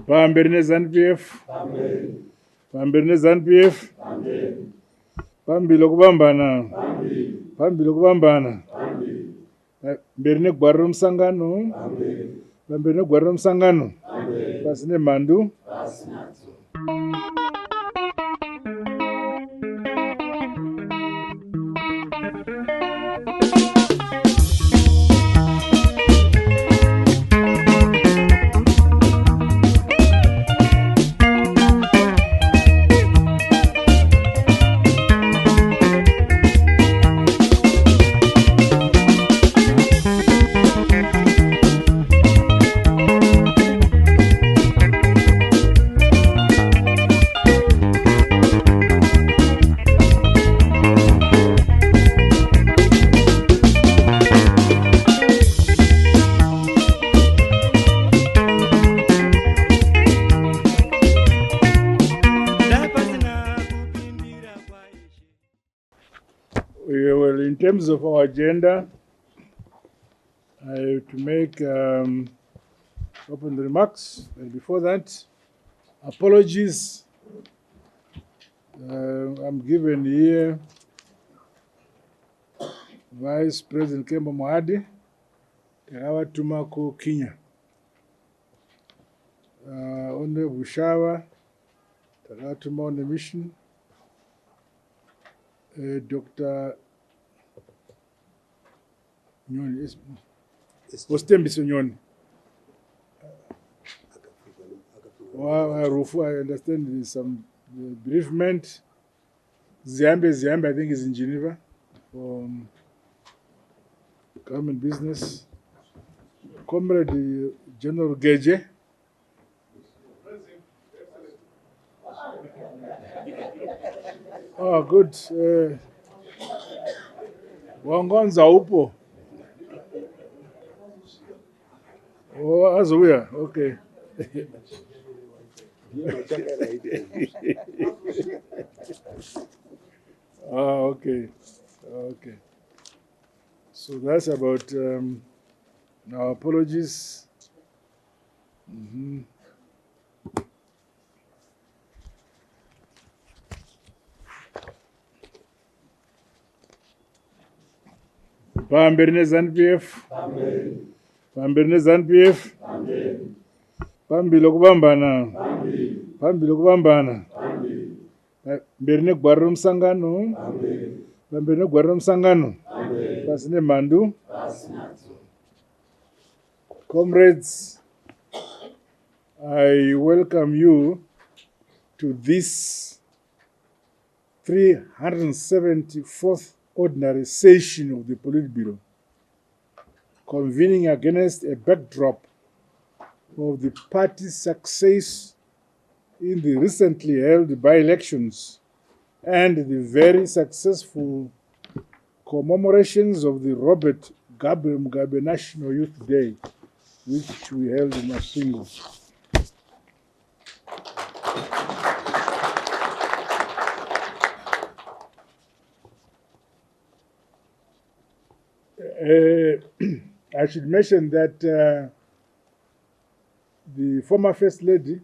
Pamberi neZANU-PF. Pamberi neZANU-PF. Pambili okubambana. Pambili okubambana. Mberi negwaro romusangano. Pamberi negwaro romusangano. Pasine mhandu. Well, in terms of our agenda, I have to make open remarks. And before that, apologies. I'm given here Vice President Kemba Mohadi, Tuma ku Kenya. On the Bushawa, Tuma on the mission. Dr. Ngoni, Ostembiso Ngoni. Rufu, I understand there is some bereavement. Zambia, I think, is in Geneva for government business. Comrade General Geje. Oh, good. Wangonza upo. Oh, Azuya, okay. Okay. Okay. So that's about our apologies. Pamberi neZANU-PF. Pamberi neZANU-PF. Pambili okubambana. Pambili okubambana. Mberi negwaro romusangano. Pamberi negwaro romusangano. Pasine mhandu. Comrades, I welcome you to this 374th ordinary session of the Politburo, convening against a backdrop of the party's success in the recently held by-elections and the very successful commemorations of the Robert Mugabe National Youth Day, which we held in Masvingo. I should mention that the former First Lady,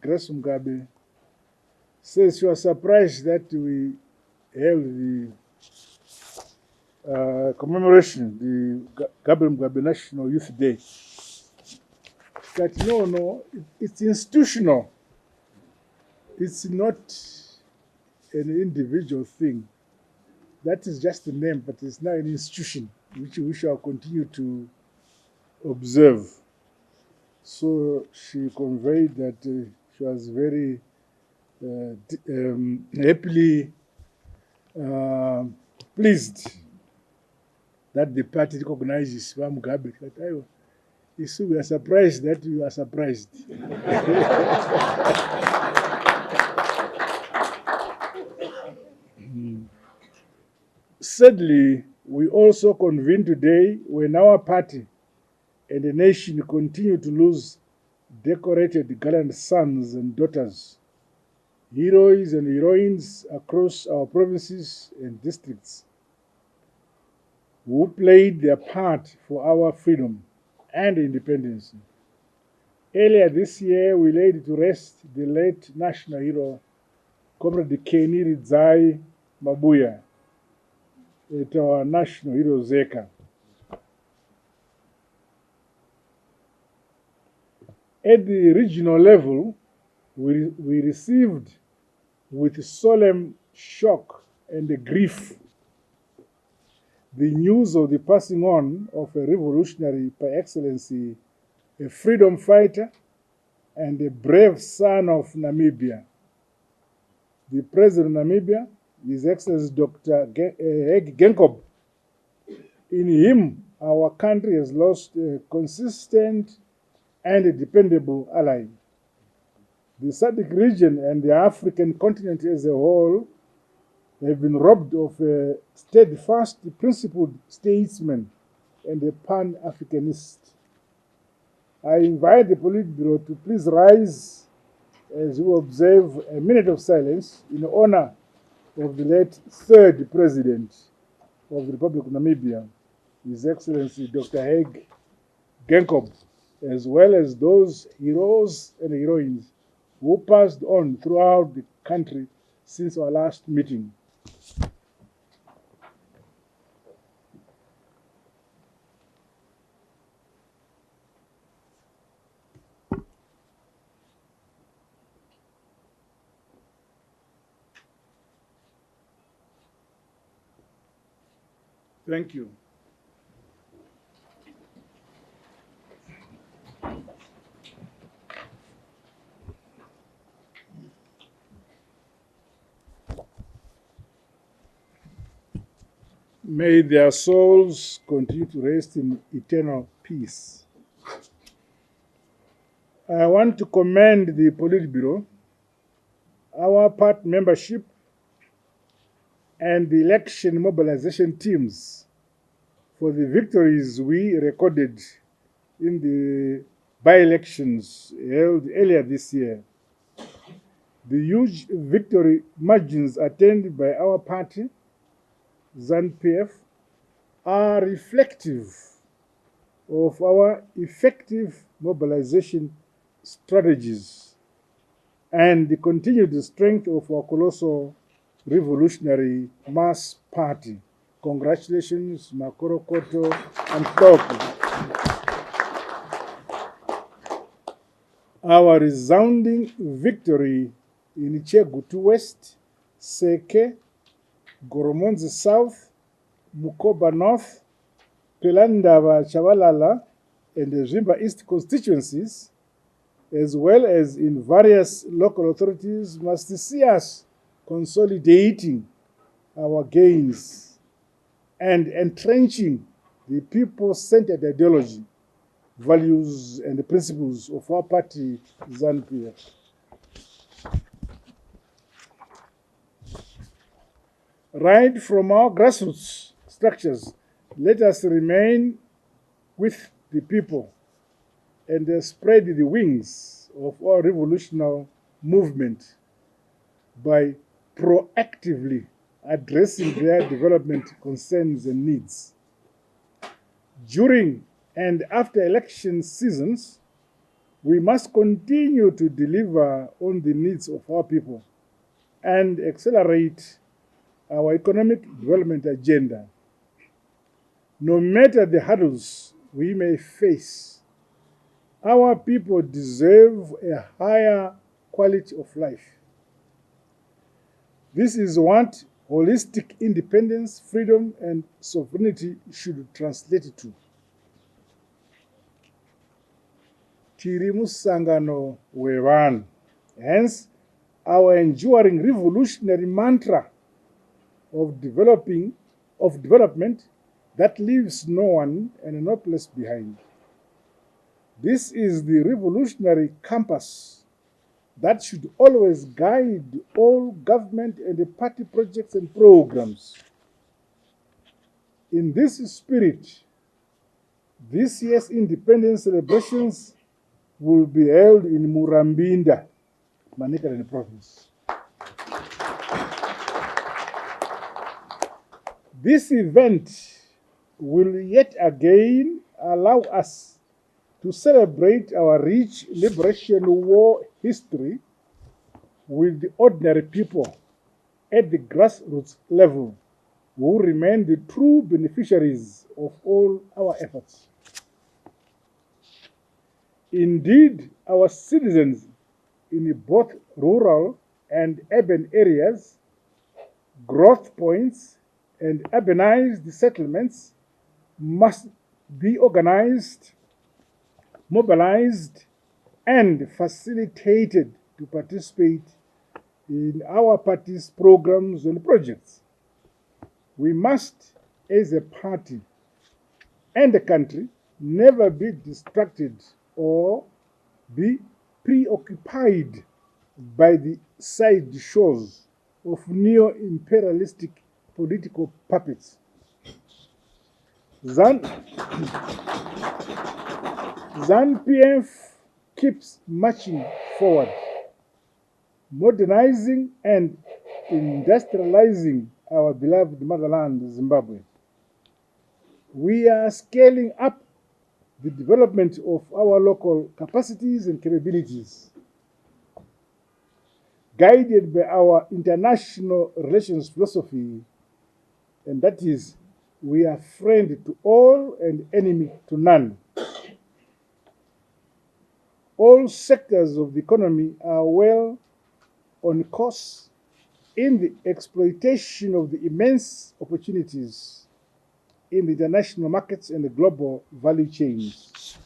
Grace Mugabe, says she was surprised that we held the commemoration, the Gabriel Mugabe National Youth Day. That no, it's institutional. It's not an individual thing. That is just a name, but it's now an institution which we shall continue to observe. So she conveyed that she was very happily pleased that the party recognizes Mugabe. You see, we are surprised that you are surprised. Sadly, we also convene today when our party and the nation continue to lose decorated gallant sons and daughters, heroes and heroines across our provinces and districts, who played their part for our freedom and independence. Earlier this year, we laid to rest the late national hero, Comrade Kenny Zai Mabuya, at our national hero Zeka. At the regional level, we received with solemn shock and grief the news of the passing on of a revolutionary par excellence, a freedom fighter and a brave son of Namibia. The President of Namibia, His Excellency Dr. Hage Geingob. In him, our country has lost a consistent and a dependable ally. The SADC region and the African continent as a whole have been robbed of a steadfast, principled statesman and a pan-Africanist. I invite the Politburo to please rise as we observe a minute of silence in honor of the late third President of the Republic of Namibia, His Excellency Dr. Hage Geingob, as well as those heroes and heroines who passed on throughout the country since our last meeting. Thank you. May their souls continue to rest in eternal peace. I want to commend the Politburo, our part membership, and the election mobilization teams for the victories we recorded in the by-elections held earlier this year. The huge victory margins attained by our party, ZANU-PF, are reflective of our effective mobilization strategies and the continued strength of our colossal revolutionary mass party. Congratulations, Makoro Koto and Toku. Our resounding victory in Chegutu West, Seke, Goromonzi South, Mukoba North, Pelandava Chavalala, and the Zimba East constituencies, as well as in various local authorities, must see us consolidating our gains and entrenching the people-centered ideology, values, and the principles of our party, ZANU-PF. Right from our grassroots structures, let us remain with the people and spread the wings of our revolutionary movement by proactively addressing their development concerns and needs. During and after election seasons, we must continue to deliver on the needs of our people and accelerate our economic development agenda. No matter the hurdles we may face, our people deserve a higher quality of life. This is what holistic independence, freedom, and sovereignty should translate to. Tiri musangano wevan. Hence, our enduring revolutionary mantra of development that leaves no one and no place behind. This is the revolutionary compass that should always guide all government and the party projects and programs. In this spirit, this year's independence celebrations will be held in Murambinda, Manicaland province. This event will yet again allow us to celebrate our rich liberation war history with the ordinary people at the grassroots level who remain the true beneficiaries of all our efforts. Indeed, our citizens in both rural and urban areas, growth points, and urbanized settlements must be organized, mobilized, and facilitated to participate in our party's programs and projects. We must, as a party and a country, never be distracted or be preoccupied by the side shows of neo-imperialistic political puppets. ZANU-PF keeps marching forward, modernizing and industrializing our beloved motherland, Zimbabwe. We are scaling up the development of our local capacities and capabilities, guided by our international relations philosophy, and that is, we are friend to all and enemy to none. All sectors of the economy are well on course in the exploitation of the immense opportunities in the international markets and the global value chains.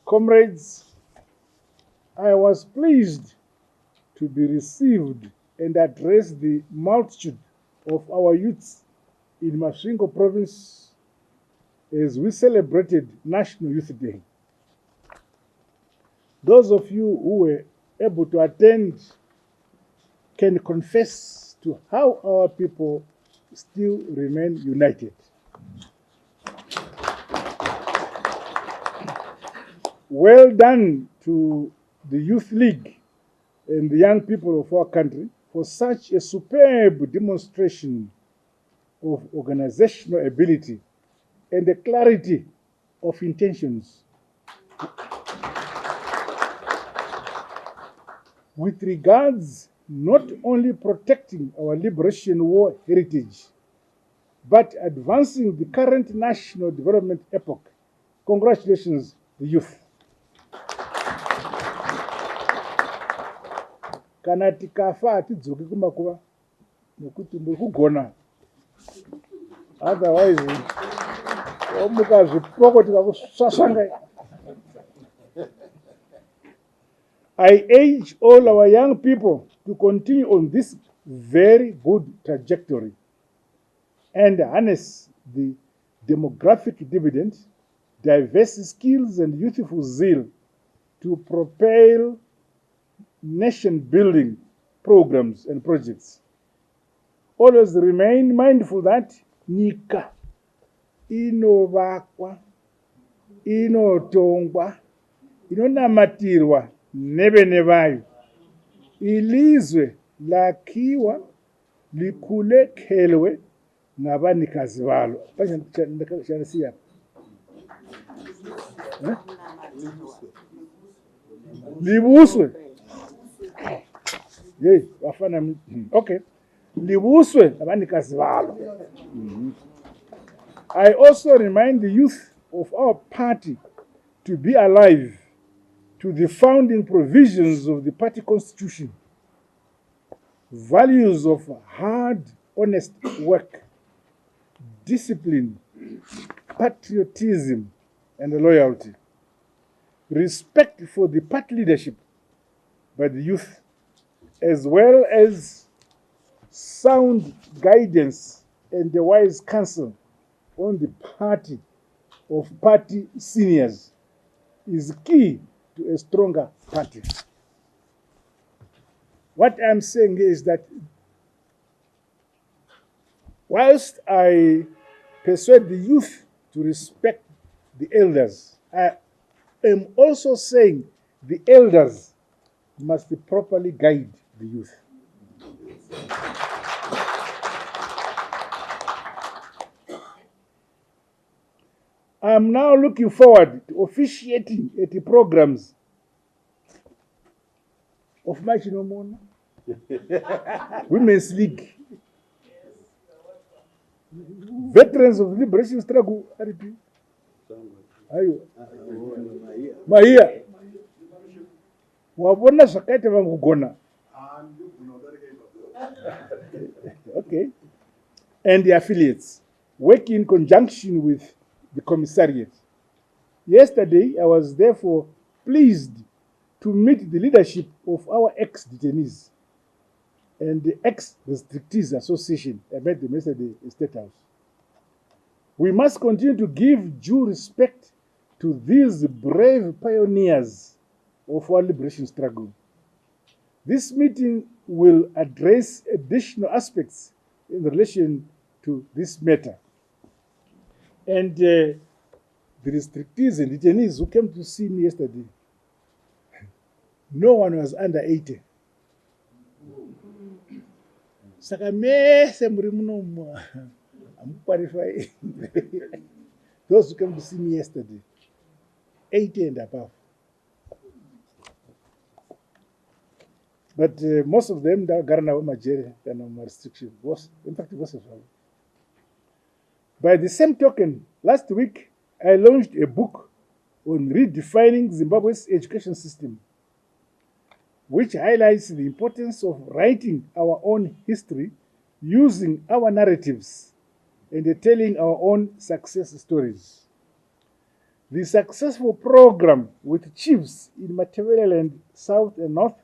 Comrades, I was pleased to be received and address the multitude of our youths in Masvingo province as we celebrated National Youth Day. Those of you who were able to attend can confess to how our people still remain united. Well done to the Youth League and the young people of our country for such a superb demonstration of organizational ability and the clarity of intentions with regards not only protecting our liberation war heritage, but advancing the current national development epoch. Congratulations, the youth. Kana tikafa hatidzoki kumakuva nekuti muri kugona, otherwise omuka zvipoko tikakusvasvangai. I urge all our young people to continue on this very good trajectory and harness the demographic dividend, diverse skills, and youthful zeal to propel nation-building programs and projects. Always remain mindful that nyika inovakwa, inotongwa, inonamatirwa nevene vayo. Ilizwe lakiwa likulekelwe navanikazi valo. Shanasiya. Libuswe. Yey, wafana. Okay. Libuswe navanikazi valo. I also remind the youth of our party to be alive to the founding provisions of the party constitution, values of hard, honest work, discipline, patriotism, and loyalty, respect for the party leadership by the youth, as well as sound guidance and the wise counsel on the party of party seniors is key to a stronger party. What I'm saying is that whilst I persuade the youth to respect the elders, I am also saying the elders must properly guide the youth. I am now looking forward to officiating at the programs of Machinomona Women's League. Veterans of the Liberation Struggle, RP. Ayo. Mahia. Wabona zvakaita vangugona. Okay. And the affiliates work in conjunction with the commissariat. Yesterday, I was therefore pleased to meet the leadership of our ex-detainees and the ex-restrictees association. I met them yesterday in State House. We must continue to give due respect to these brave pioneers of our liberation struggle. This meeting will address additional aspects in relation to this matter. And the restrictees and detainees who came to see me yesterday, no one was under 80. Saka mese muri muno I'm qualified. Those who came to see me yesterday, 80 and above. But most of them that got a major restriction was, in fact, it was as well. By the same token, last week I launched a book on redefining Zimbabwe's education system, which highlights the importance of writing our own history using our narratives and telling our own success stories. The successful program with chiefs in Matabeleland South and North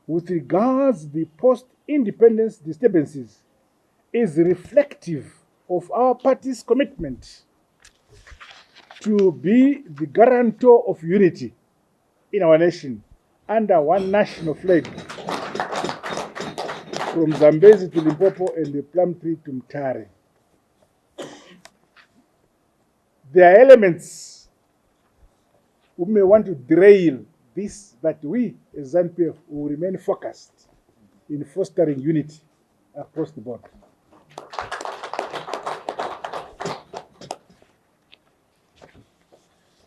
with regards to the post-independence disturbances is reflective of our party's commitment to be the guarantor of unity in our nation under one national flag from Zambezi to Limpopo and the Plum Tree to Mtare. There are elements who may want to derail this, but we as ZANU-PF will remain focused in fostering unity across the board.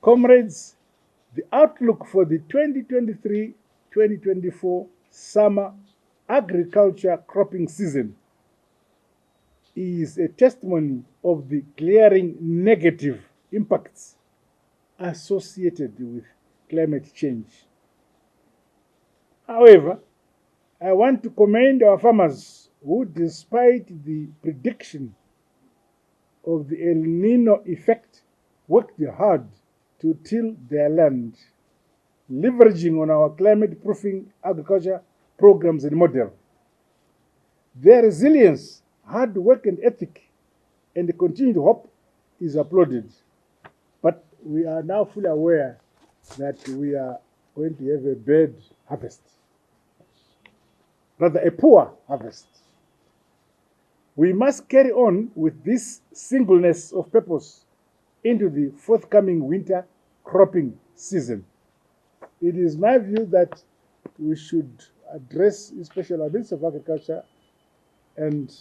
Comrades, the outlook for the 2023-2024 summer agriculture cropping season is a testimony of the glaring negative impacts associated with climate change. However, I want to commend our farmers who, despite the prediction of the El Nino effect, worked hard to till their land, leveraging on our climate-proofing agriculture programs and model. Their resilience, hard work and ethic, and the continued hope is applauded. But we are now fully aware that we are going to have a bad harvest, rather a poor harvest. We must carry on with this singleness of purpose into the forthcoming winter cropping season. It is my view that we should address especially our Minister of Agriculture and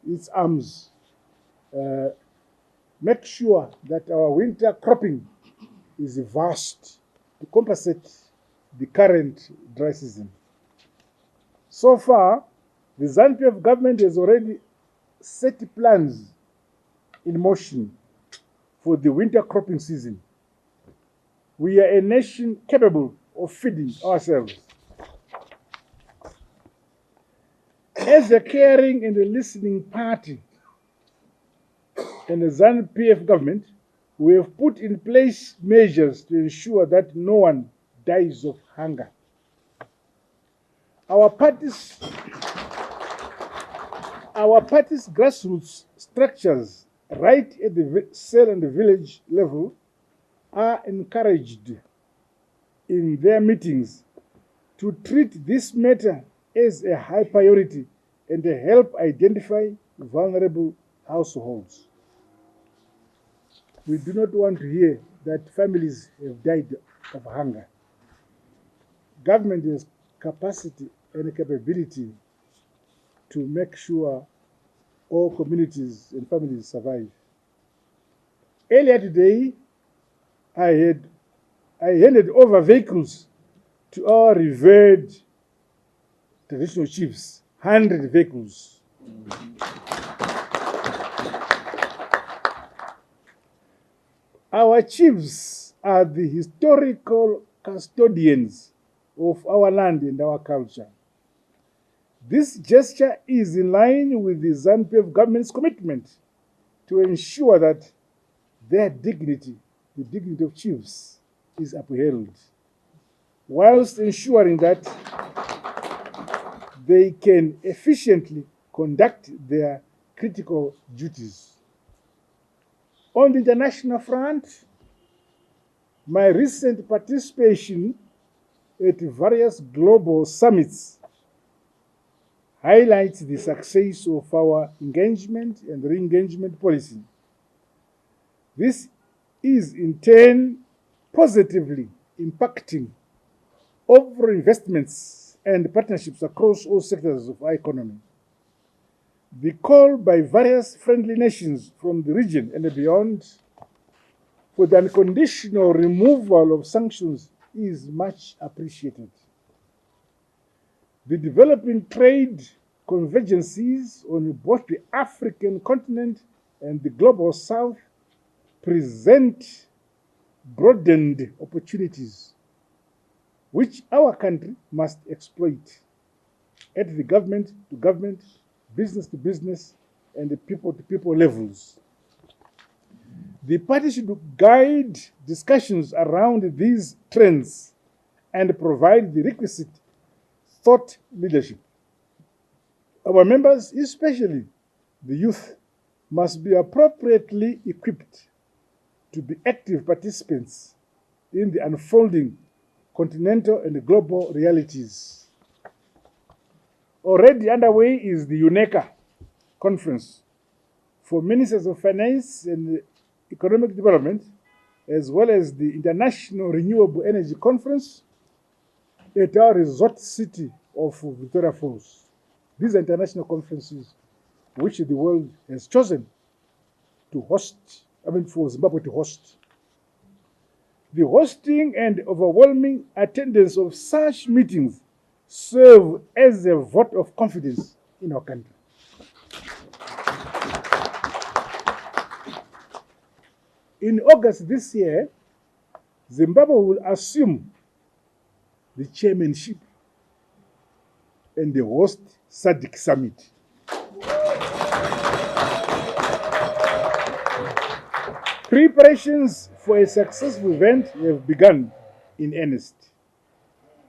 its arms, make sure that our winter cropping is vast to compensate the current dry season. So far, the ZANU-PF government has already set plans in motion for the winter cropping season. We are a nation capable of feeding ourselves. As a caring and a listening party and the ZANU-PF government, we have put in place measures to ensure that no one dies of hunger. Our party's grassroots structures, right at the cell and the village level, are encouraged in their meetings to treat this matter as a high priority and to help identify vulnerable households. We do not want to hear that families have died of hunger. Government has capacity and capability to make sure all communities and families survive. Earlier today, I handed over vehicles to our revered traditional chiefs, 100 vehicles. Our chiefs are the historical custodians of our land and our culture. This gesture is in line with the ZANU-PF government's commitment to ensure that their dignity, the dignity of chiefs, is upheld, whilst ensuring that they can efficiently conduct their critical duties. On the international front, my recent participation at various global summits highlights the success of our engagement and re-engagement policy. This is in turn positively impacting overall investments and partnerships across all sectors of our economy. The call by various friendly nations from the region and beyond for the unconditional removal of sanctions is much appreciated. The developing trade convergences on both the African continent and the global south present broadened opportunities which our country must exploit at the government to government, business to business, and the people to people levels. The party should guide discussions around these trends and provide the requisite thought leadership. Our members, especially the youth, must be appropriately equipped to be active participants in the unfolding continental and global realities. Already underway is the UNECA conference for Ministers of Finance and Economic Development, as well as the International Renewable Energy Conference at our resort city of Victoria Falls. These are international conferences which the world has chosen to host, for Zimbabwe to host. The hosting and overwhelming attendance of such meetings serve as a vote of confidence in our country. In August this year, Zimbabwe will assume the chairmanship and the host SADC summit. Preparations for a successful event have begun in earnest.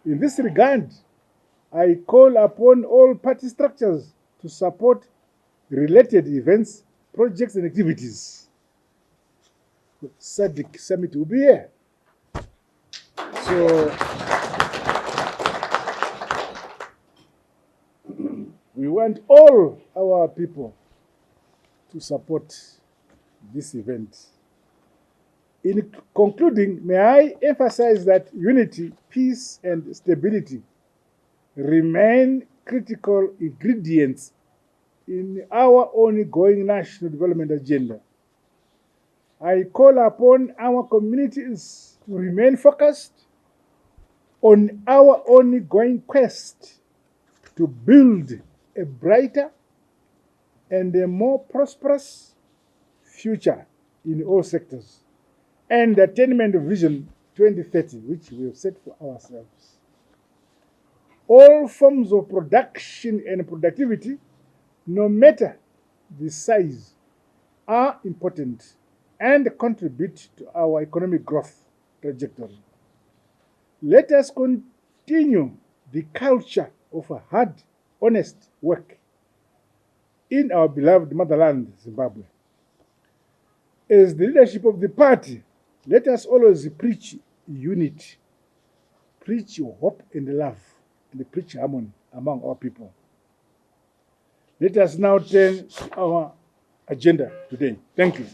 In this regard, I call upon all party structures to support related events, projects, and activities. The SADC summit will be here. So, we want all our people to support this event. In concluding, may I emphasize that unity, peace, and stability remain critical ingredients in our ongoing national development agenda. I call upon our communities to remain focused on our ongoing quest to build a brighter and a more prosperous future in all sectors, and the attainment of Vision 2030, which we have set for ourselves. All forms of production and productivity, no matter the size, are important and contribute to our economic growth trajectory. Let us continue the culture of hard, honest work in our beloved motherland, Zimbabwe. As the leadership of the party, let us always preach unity, preach hope and love, and preach harmony among our people. Let us now turn to our agenda today. Thank you.